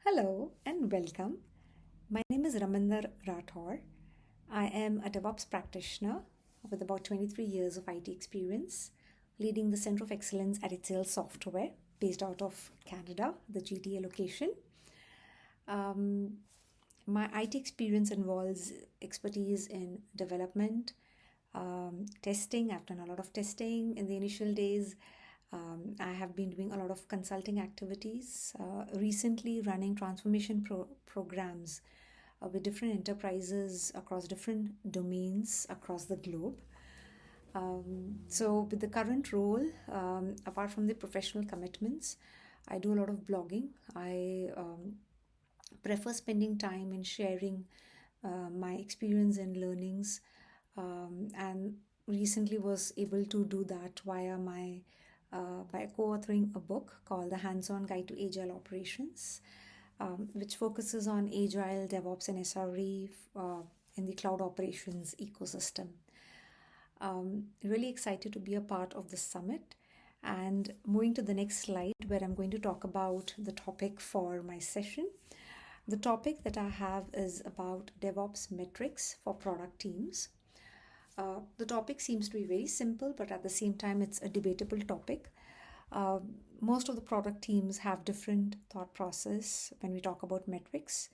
Hello and welcome. My name is Raminder Rathore. I am a DevOps practitioner with about 23 years of IT experience, leading the Center of Excellence at Excel Software based out of Canada, the GTA location. Um, my IT experience involves expertise in development, testing. I've done a lot of testing in the initial days. I have been doing a lot of consulting activities, recently running transformation programs with different enterprises across different domains across the globe. So, with the current role, apart from the professional commitments, I do a lot of blogging. I prefer spending time in sharing my experience and learnings, and recently was able to do that via my by co-authoring a book called The Hands-On Guide to Agile Operations, which focuses on Agile, DevOps, and SRE in the cloud operations ecosystem. Really excited to be a part of the summit. And moving to the next slide, where I'm going to talk about the topic for my session. The topic that I have is about DevOps metrics for product teams. The topic seems to be very simple, but at the same time, it's a debatable topic. Uh, Most of the product teams have different thought process when we talk about metrics.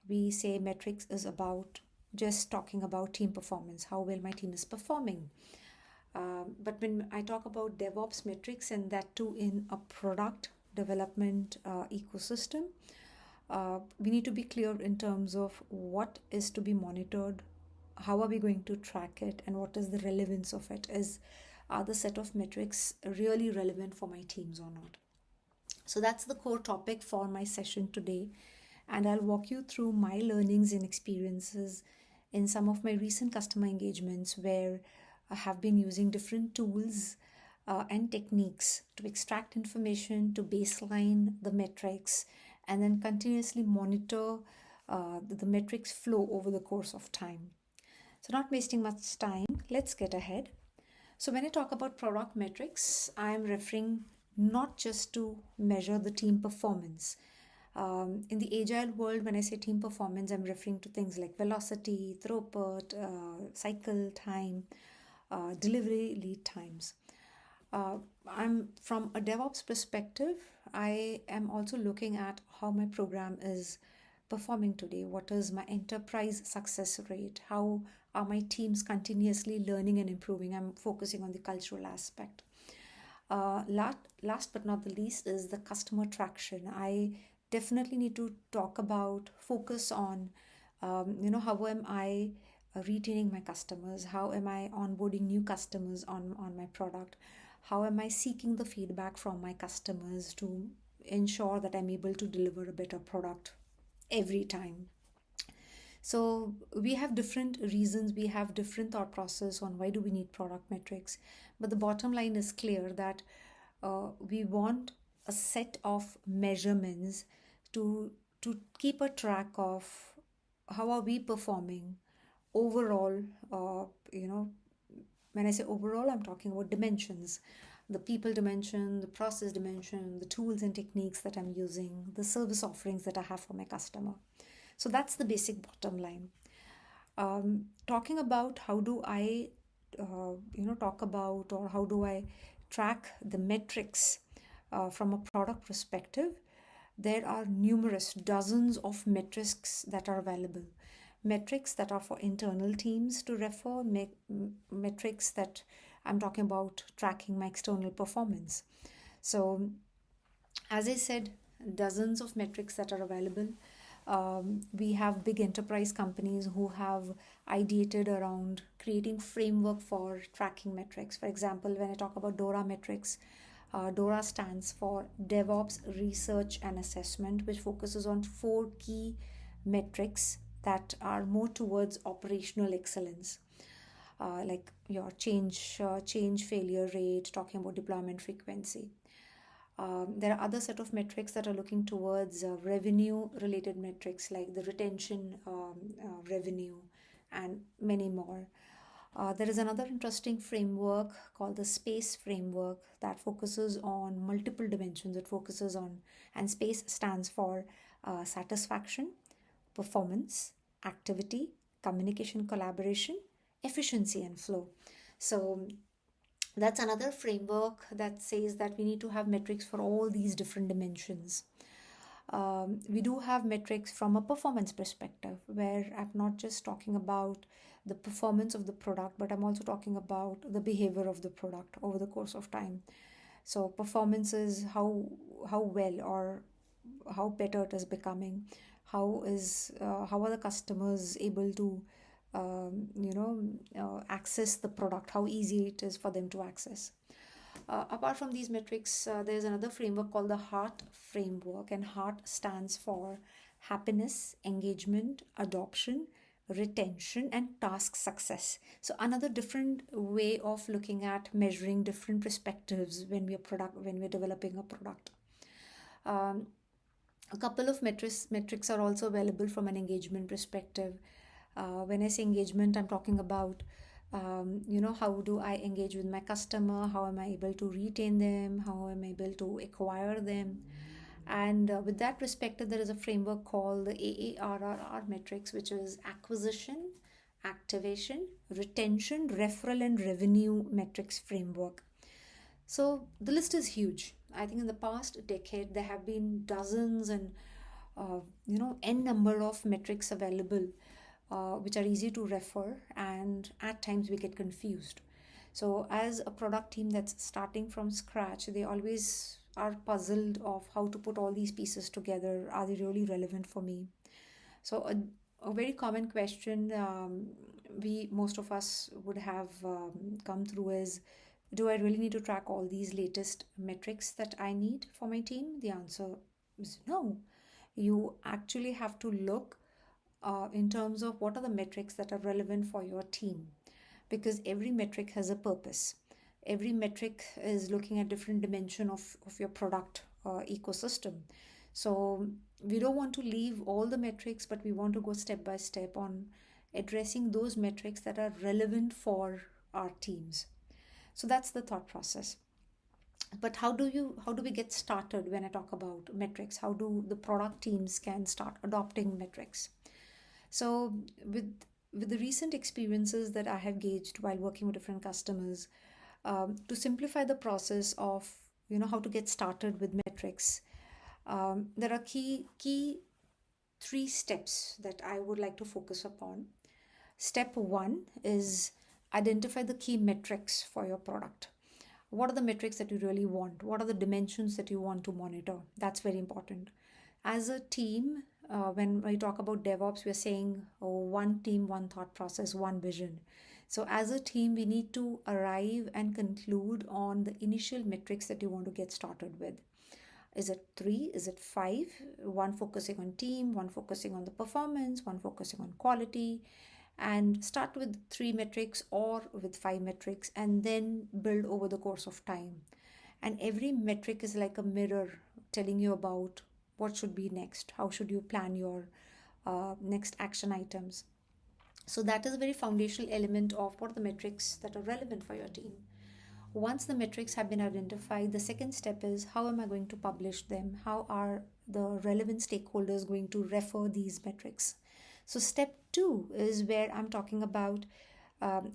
We say metrics is about just talking about team performance, how well my team is performing. But when I talk about DevOps metrics, and that too in a product development ecosystem, we need to be clear in terms of what is to be monitored, how are we going to track it, and what is the relevance of it. Are the set of metrics really relevant for my teams or not? So that's the core topic for my session today, and I'll walk you through my learnings and experiences in some of my recent customer engagements where I have been using different tools and techniques to extract information, to baseline the metrics, and then continuously monitor the metrics flow over the course of time. So, not wasting much time, let's get ahead. So, when I talk about product metrics, I'm referring not just to measure the team performance. In the agile world, when I say team performance, I'm referring to things like velocity, throughput, cycle time, delivery lead times. I'm from a DevOps perspective, I am also looking at how my program is performing today. What is my enterprise success rate? How are my teams continuously learning and improving? I'm focusing on the cultural aspect. Last but not the least is the customer traction. I definitely need to focus on, how am I retaining my customers? How am I onboarding new customers on my product? How am I seeking the feedback from my customers to ensure that I'm able to deliver a better product every time? So we have different reasons, we have different thought process on why do we need product metrics. But the bottom line is clear that we want a set of measurements to keep a track of how are we performing overall. When I say overall, I'm talking about dimensions: the people dimension, the process dimension, the tools and techniques that I'm using, the service offerings that I have for my customer. So that's the basic bottom line. Talking about how do I, talk about, or how do I track the metrics from a product perspective, there are numerous dozens of metrics that are available. Metrics that are for internal teams to refer, metrics that I'm talking about tracking my external performance. So, as I said, dozens of metrics that are available. We have big enterprise companies who have ideated around creating framework for tracking metrics. For example, when I talk about DORA metrics, DORA stands for DevOps Research and Assessment, which focuses on 4 key metrics that are more towards operational excellence, like your change failure rate, talking about deployment frequency. There are other set of metrics that are looking towards revenue related metrics like the retention revenue and many more. There is another interesting framework called the SPACE framework that focuses on multiple dimensions. It focuses on, and SPACE stands for satisfaction, performance, activity, communication, collaboration, efficiency, and flow. So that's another framework that says that we need to have metrics for all these different dimensions. We do have metrics from a performance perspective, where I'm not just talking about the performance of the product, but I'm also talking about the behavior of the product over the course of time. So performance is how well or how better it is becoming. How are the customers able to access the product? How easy it is for them to access. Apart from these metrics, there's another framework called the HEART framework, and HEART stands for happiness, engagement, adoption, retention, and task success. So another different way of looking at measuring different perspectives when we're developing a product. A couple of metrics are also available from an engagement perspective. When I say engagement, I'm talking about how do I engage with my customer? How am I able to retain them? How am I able to acquire them? And with that perspective, there is a framework called the AARRR metrics, which is acquisition, activation, retention, referral, and revenue metrics framework. So the list is huge. I think in the past decade, there have been dozens and n number of metrics available, which are easy to refer, and at times we get confused. So as a product team that's starting from scratch, they always are puzzled of how to put all these pieces together. Are they really relevant for me? So a very common question most of us would have come through is, do I really need to track all these latest metrics that I need for my team? The answer is no. You actually have to look in terms of what are the metrics that are relevant for your team, because every metric has a purpose. Every metric is looking at different dimension of your product ecosystem. So we don't want to leave all the metrics, but we want to go step by step on addressing those metrics that are relevant for our teams. So that's the thought process. But how do we get started when I talk about metrics? How do the product teams can start adopting metrics? So with the recent experiences that I have gauged while working with different customers, to simplify the process of how to get started with metrics, there are key 3 steps that I would like to focus upon. Step 1 is identify the key metrics for your product. What are the metrics that you really want? What are the dimensions that you want to monitor? That's very important. As a team, when we talk about DevOps, we're saying one team, one thought process, one vision. So as a team, we need to arrive and conclude on the initial metrics that you want to get started with. Is it 3? Is it 5? One focusing on team, one focusing on the performance, one focusing on quality, and start with 3 metrics or with 5 metrics, and then build over the course of time. And every metric is like a mirror telling you about what should be next. How should you plan your next action items? So that is a very foundational element of what are the metrics that are relevant for your team. Once the metrics have been identified, the second step is, how am I going to publish them? How are the relevant stakeholders going to refer these metrics? So step 2 is where I'm talking about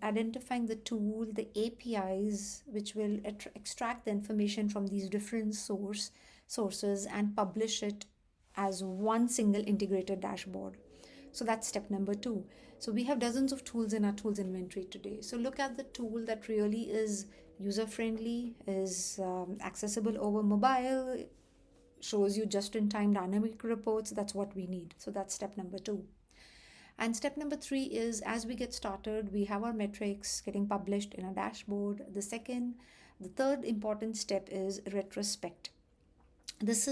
identifying the tool, the APIs, which will extract the information from these different sources and publish it as one single integrated dashboard. So that's step number 2. So we have dozens of tools in our tools inventory today. So look at the tool that really is user-friendly, is accessible over mobile, shows you just-in-time dynamic reports. That's what we need. So that's step number 2. And step number 3 is, as we get started, we have our metrics getting published in a dashboard. The third important step is retrospect. This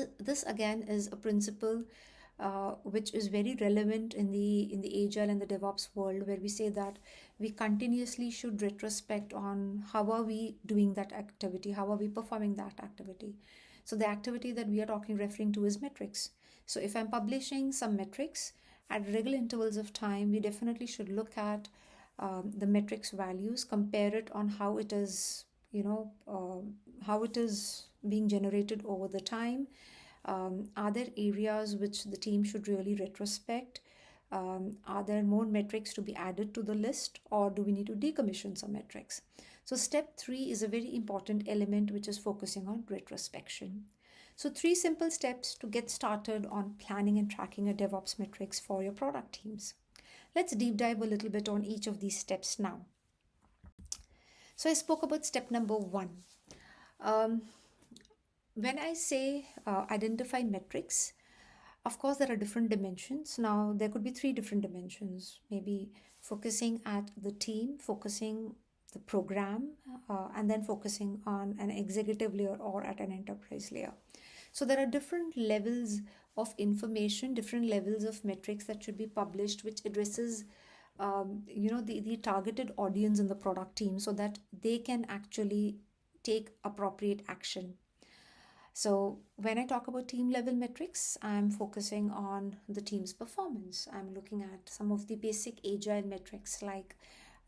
again is a principle which is very relevant in the agile and the DevOps world, where we say that we continuously should retrospect on how are we doing that activity, how are we performing that activity. So the activity that we are referring to is metrics. So if I'm publishing some metrics at regular intervals of time, we definitely should look at the metrics values, compare it on how it is, how it is being generated over the time, Are there areas which the team should really retrospect? Are there more metrics to be added to the list, or do we need to decommission some metrics? So step 3 is a very important element which is focusing on retrospection. So 3 simple steps to get started on planning and tracking your DevOps metrics for your product teams. Let's deep dive a little bit on each of these steps now. So I spoke about step number 1. When I say identify metrics, of course, there are different dimensions. Now, there could be 3 different dimensions, maybe focusing at the team, focusing the program, and then focusing on an executive layer or at an enterprise layer. So there are different levels of information, different levels of metrics that should be published, which addresses the targeted audience in the product team so that they can actually take appropriate action. So when I talk about team level metrics, I'm focusing on the team's performance. I'm looking at some of the basic agile metrics like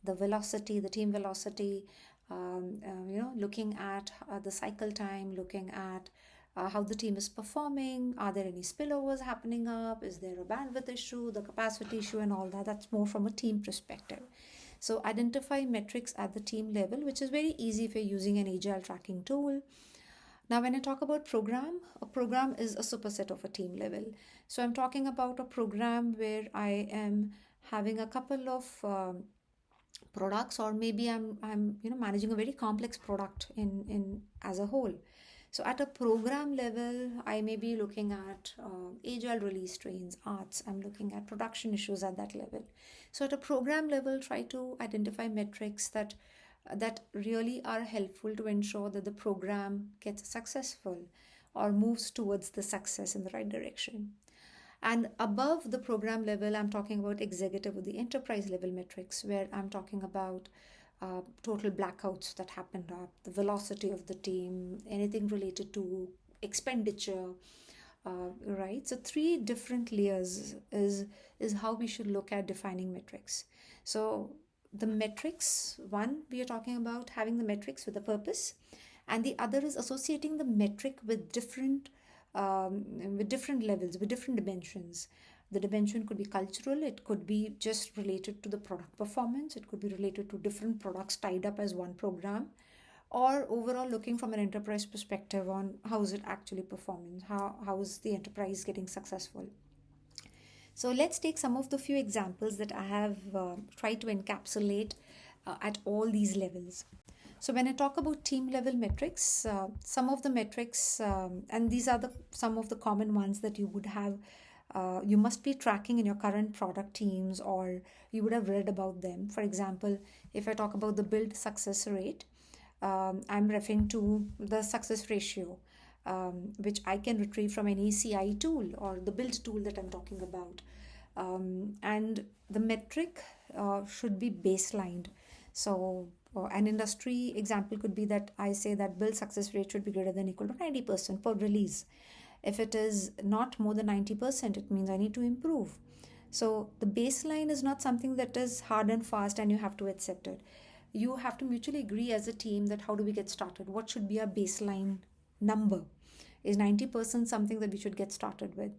the velocity, the team velocity, looking at the cycle time, looking at how the team is performing. Are there any spillovers happening up? Is there a bandwidth issue, the capacity issue, and all that? That's more from a team perspective. So identify metrics at the team level, which is very easy if you're using an agile tracking tool. Now, when I talk about program, a program is a superset of a team level. So I'm talking about a program where I am having a couple of products, or maybe I'm managing a very complex product in as a whole. So at a program level, I may be looking at agile release trains, arts. I'm looking at production issues at that level. So at a program level, try to identify metrics that really are helpful to ensure that the program gets successful or moves towards the success in the right direction. And above the program level, I'm talking about executive or the enterprise level metrics, where I'm talking about total blackouts that happened up, the velocity of the team, anything related to expenditure, right? So 3 different layers is how we should look at defining metrics. So the metrics, one, we are talking about having the metrics with a purpose, and the other is associating the metric with different levels, with different dimensions. The dimension could be cultural, it could be just related to the product performance, it could be related to different products tied up as one program, or overall looking from an enterprise perspective on how is it actually performing, how is the enterprise getting successful. So let's take some of the few examples that I have tried to encapsulate at all these levels. So when I talk about team level metrics, some of the metrics, and these are some of the common ones that you would have, you must be tracking in your current product teams, or you would have read about them. For example, if I talk about the build success rate, I'm referring to the success ratio, which I can retrieve from any CI tool or the build tool that I'm talking about. And the metric should be baselined. So an industry example could be that I say that build success rate should be greater than equal to 90% per release. If it is not more than 90%, it means I need to improve. So the baseline is not something that is hard and fast and you have to accept it. You have to mutually agree as a team that how do we get started? What should be our baseline number? Is 90% something that we should get started with?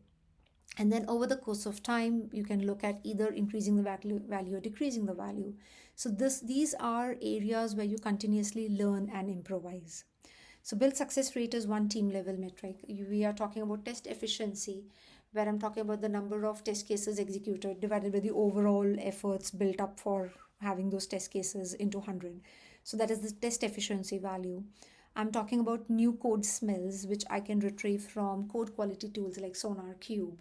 And then over the course of time, you can look at either increasing the value or decreasing the value. So these are areas where you continuously learn and improvise. So build success rate is one team level metric. We are talking about test efficiency, where I'm talking about the number of test cases executed divided by the overall efforts built up for having those test cases into 100. So that is the test efficiency value. I'm talking about new code smells, which I can retrieve from code quality tools like Sonar Cube.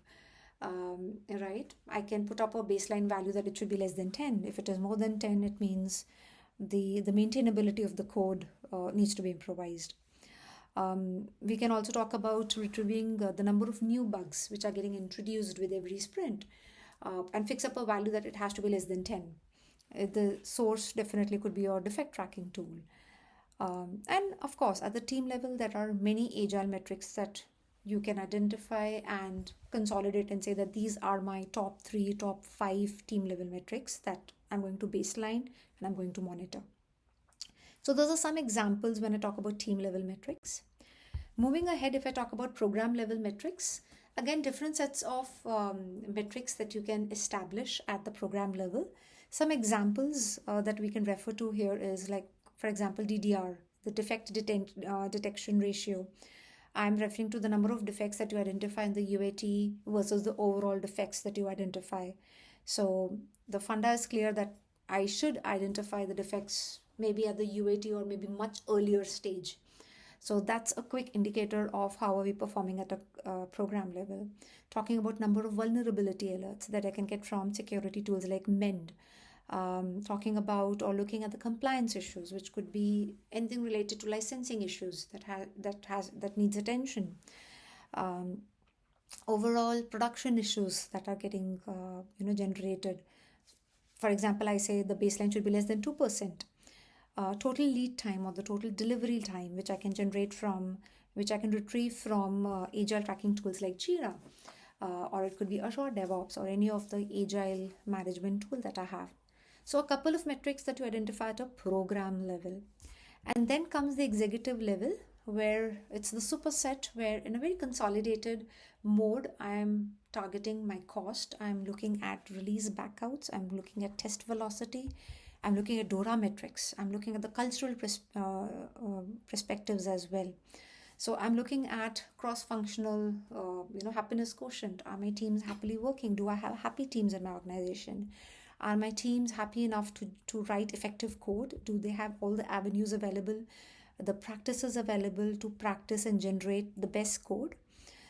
Right? I can put up a baseline value that it should be less than 10. If it is more than 10, it means the maintainability of the code needs to be improvised. We can also talk about retrieving the number of new bugs which are getting introduced with every sprint, and fix up a value that it has to be less than 10. The source definitely could be your defect tracking tool. And of course, at the team level, there are many agile metrics that you can identify and consolidate and say that these are my top 3, top 5 team level metrics that I'm going to baseline and I'm going to monitor. So those are some examples when I talk about team level metrics. Moving ahead, if I talk about program level metrics, again, different sets of metrics that you can establish at the program level. Some examples that we can refer to here is like, for example, DDR, the detection ratio. I'm referring to the number of defects that you identify in the UAT versus the overall defects that you identify. So the funda is clear that I should identify the defects maybe at the UAT or maybe much earlier stage. So that's a quick indicator of how are we performing at a program level. Talking about number of vulnerability alerts that I can get from security tools like Mend. Talking about or looking at the compliance issues, which could be anything related to licensing issues that needs attention. Overall production issues that are getting generated. For example, I say the baseline should be less than 2%. Total lead time or the total delivery time, which I can retrieve from agile tracking tools like Jira, or it could be Azure DevOps or any of the agile management tool that I have. So a couple of metrics that you identify at a program level. And then comes the executive level, where it's the superset, where in a very consolidated mode, I'm targeting my cost. I'm looking at release backouts. I'm looking at test velocity. I'm looking at DORA metrics. I'm looking at the cultural perspectives as well. So I'm looking at cross-functional, happiness quotient. Are my teams happily working? Do I have happy teams in my organization? Are my teams happy enough to write effective code? Do they have all the avenues available, the practices available to practice and generate the best code?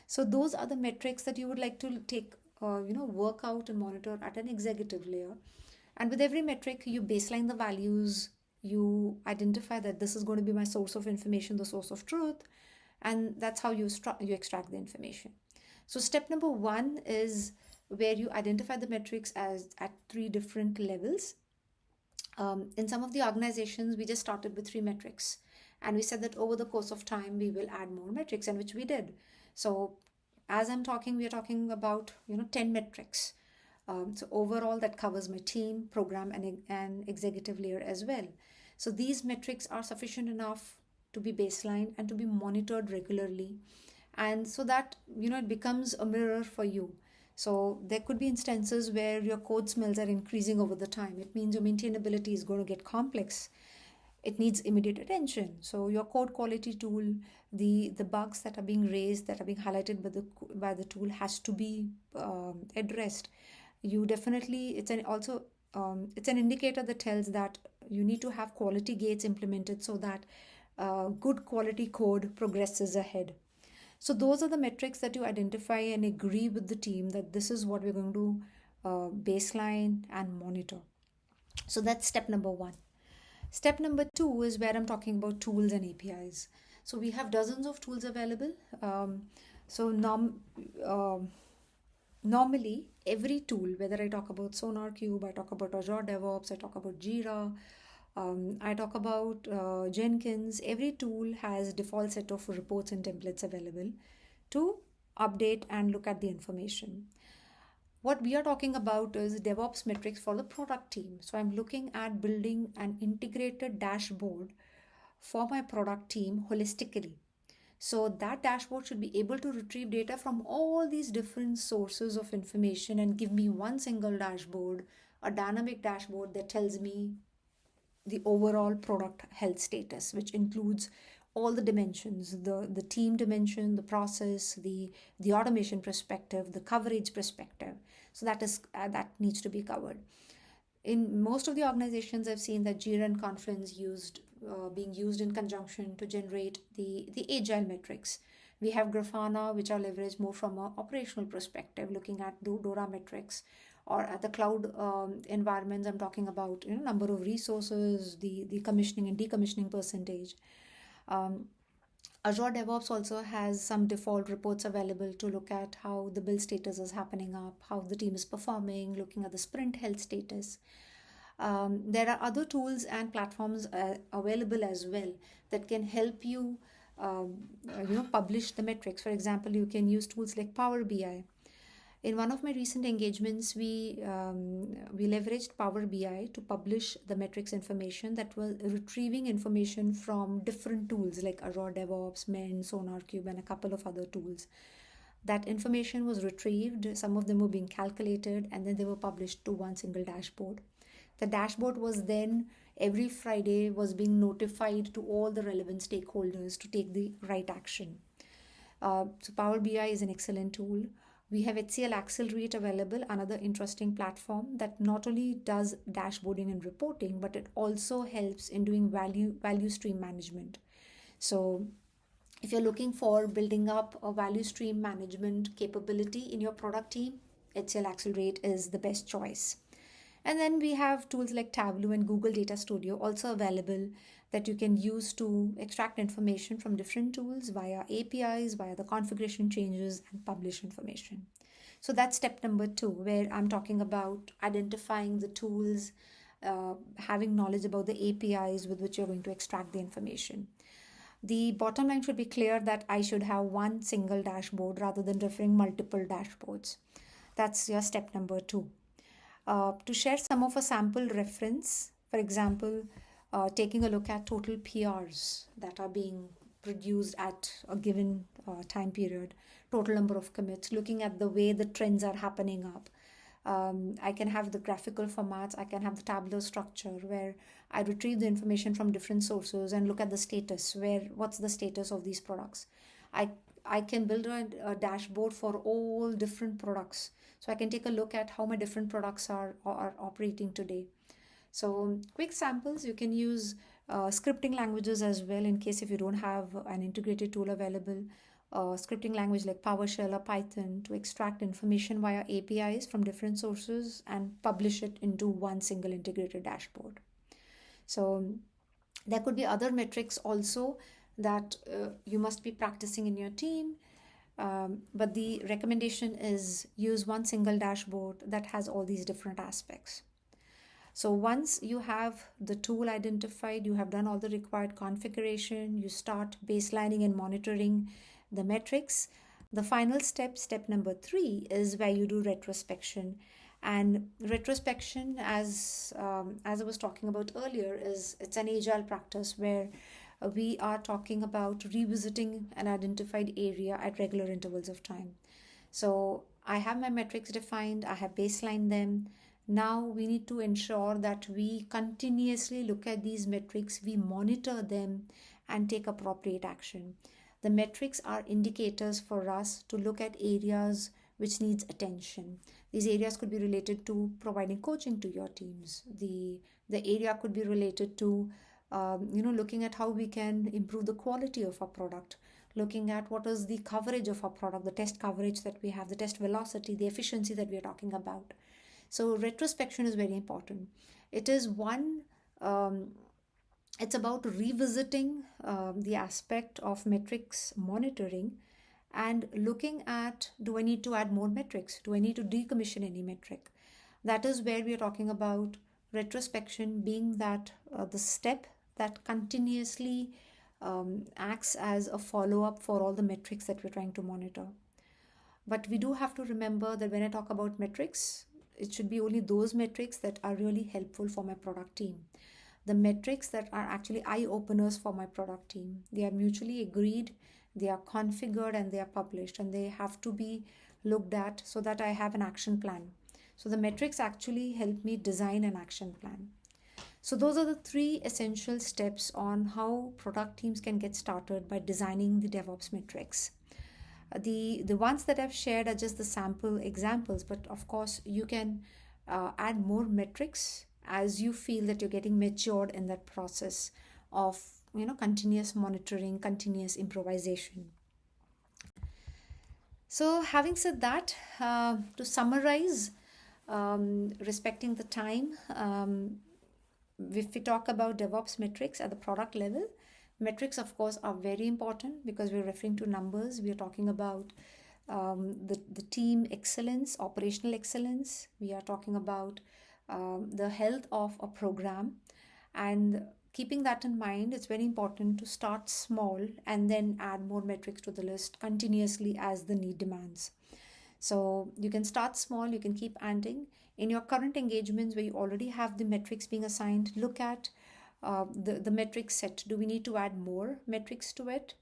So those are the metrics that you would like to take, work out and monitor at an executive layer. And with every metric, you baseline the values, you identify that this is going to be my source of information, the source of truth, and that's how you extract the information. So step number 1 is where you identify the metrics as at 3 different levels. In some of the organizations, we just started with 3 metrics, and we said that over the course of time, we will add more metrics, and which we did. So as I'm talking, we are talking about 10 metrics. So overall, that covers my team, program, and executive layer as well. So these metrics are sufficient enough to be baseline and to be monitored regularly, and so that it becomes a mirror for you. So there could be instances where your code smells are increasing over the time. It means your maintainability is going to get complex. It needs immediate attention. So your code quality tool, the bugs that are being raised, that are being highlighted by the tool, has to be addressed. You definitely, it's an indicator that tells that you need to have quality gates implemented so that good quality code progresses ahead. So those are the metrics that you identify and agree with the team that this is what we're going to baseline and monitor. So that's step number 1. Step number 2 is where I'm talking about tools and APIs. So we have dozens of tools available. Normally, every tool, whether I talk about SonarQube, I talk about Azure DevOps, I talk about Jira, I talk about Jenkins, every tool has default set of reports and templates available to update and look at the information. What we are talking about is DevOps metrics for the product team. So I'm looking at building an integrated dashboard for my product team holistically. So that dashboard should be able to retrieve data from all these different sources of information and give me one single dashboard, a dynamic dashboard that tells me the overall product health status, which includes all the dimensions, the team dimension, the process, the automation perspective, the coverage perspective. So that needs to be covered. In most of the organizations, I've seen that Jira and Confluence being used in conjunction to generate the agile metrics. We have Grafana, which are leveraged more from an operational perspective, looking at DORA metrics. Or at the cloud environments, I'm talking about number of resources, the commissioning and decommissioning percentage. Azure DevOps also has some default reports available to look at how the build status is happening up, how the team is performing, looking at the sprint health status. There are other tools and platforms available as well that can help you publish the metrics. For example, you can use tools like Power BI. In one of my recent engagements, we leveraged Power BI to publish the metrics information that was retrieving information from different tools like Azure DevOps, Men, SonarQube, and a couple of other tools. That information was retrieved, some of them were being calculated, and then they were published to one single dashboard. The dashboard was then every Friday was being notified to all the relevant stakeholders to take the right action. So Power BI is an excellent tool. We have HCL Accelerate available, another interesting platform that not only does dashboarding and reporting, but it also helps in doing value stream management. So if you're looking for building up a value stream management capability in your product team, HCL Accelerate is the best choice. And then we have tools like Tableau and Google Data Studio also available that you can use to extract information from different tools via APIs, via the configuration changes, and publish information. So that's step number 2, where I'm talking about identifying the tools, having knowledge about the APIs with which you're going to extract the information. The bottom line should be clear that I should have one single dashboard rather than referring multiple dashboards. That's your step number 2. To share some of a sample reference, for example, taking a look at total PRs that are being produced at a given time period, total number of commits, looking at the way the trends are happening up. I can have the graphical formats, I can have the tabular structure where I retrieve the information from different sources and look at the status, what's the status of these products. I can build a dashboard for all different products. So I can take a look at how my different products are operating today. So quick samples, you can use scripting languages as well in case if you don't have an integrated tool available. Scripting language like PowerShell or Python to extract information via APIs from different sources and publish it into one single integrated dashboard. So there could be other metrics also that you must be practicing in your team. But the recommendation is use one single dashboard that has all these different aspects. So once you have the tool identified, you have done all the required configuration, you start baselining and monitoring the metrics. The final step, step number 3, is where you do retrospection. And retrospection, as I was talking about earlier, it's an agile practice where we are talking about revisiting an identified area at regular intervals of time. So I have my metrics defined, I have baselined them. Now we need to ensure that we continuously look at these metrics, we monitor them and take appropriate action. The metrics are indicators for us to look at areas which needs attention. These areas could be related to providing coaching to your teams. The area could be related to looking at how we can improve the quality of our product, looking at what is the coverage of our product, the test coverage that we have, the test velocity, the efficiency that we are talking about. So retrospection is very important. It is it's about revisiting the aspect of metrics monitoring and looking at, do I need to add more metrics? Do I need to decommission any metric? That is where we are talking about retrospection being that the step that continuously acts as a follow-up for all the metrics that we're trying to monitor. But we do have to remember that when I talk about metrics, it should be only those metrics that are really helpful for my product team. The metrics that are actually eye-openers for my product team. They are mutually agreed, they are configured, and they are published, and they have to be looked at so that I have an action plan. So the metrics actually help me design an action plan. So those are the 3 essential steps on how product teams can get started by designing the DevOps metrics. The ones that I've shared are just the sample examples, but of course you can add more metrics as you feel that you're getting matured in that process of continuous monitoring, continuous improvisation. So having said that, to summarize, respecting the time, if we talk about DevOps metrics at the product level, metrics of course are very important because we're referring to numbers. We are talking about the team excellence, operational excellence. We are talking about the health of a program, and keeping that in mind, it's very important to start small and then add more metrics to the list continuously as the need demands. So you can start small, you can keep adding. In your current engagements where you already have the metrics being assigned, look at the metric set. Do we need to add more metrics to it?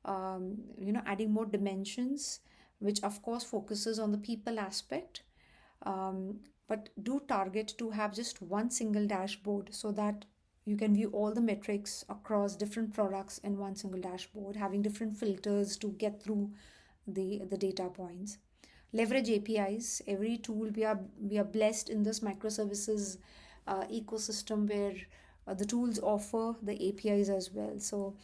Adding more dimensions, which of course focuses on the people aspect. But do target to have just one single dashboard so that you can view all the metrics across different products in one single dashboard, having different filters to get through the data points. Leverage APIs. Every tool, we are blessed in this microservices ecosystem where the tools offer the APIs as well. So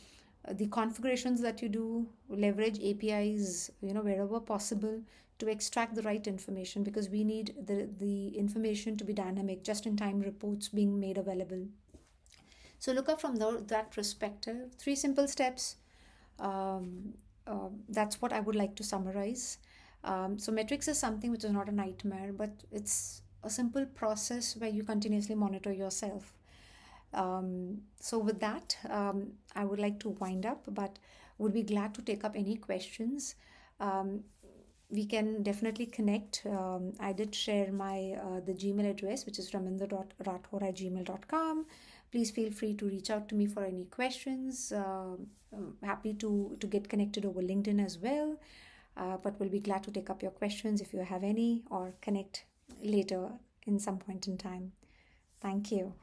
the configurations that you do, leverage APIs, wherever possible, to extract the right information, because we need the information to be dynamic, just in time reports being made available. So look up from that perspective. 3 simple steps. That's what I would like to summarize. So metrics is something which is not a nightmare, but it's a simple process where you continuously monitor yourself. So with that, I would like to wind up, but would be glad to take up any questions. We can definitely connect. I did share my the Gmail address, which is raminder.rathore@gmail.com. Please feel free to reach out to me for any questions. Happy to get connected over LinkedIn as well. But we'll be glad to take up your questions if you have any, or connect later in some point in time. Thank you.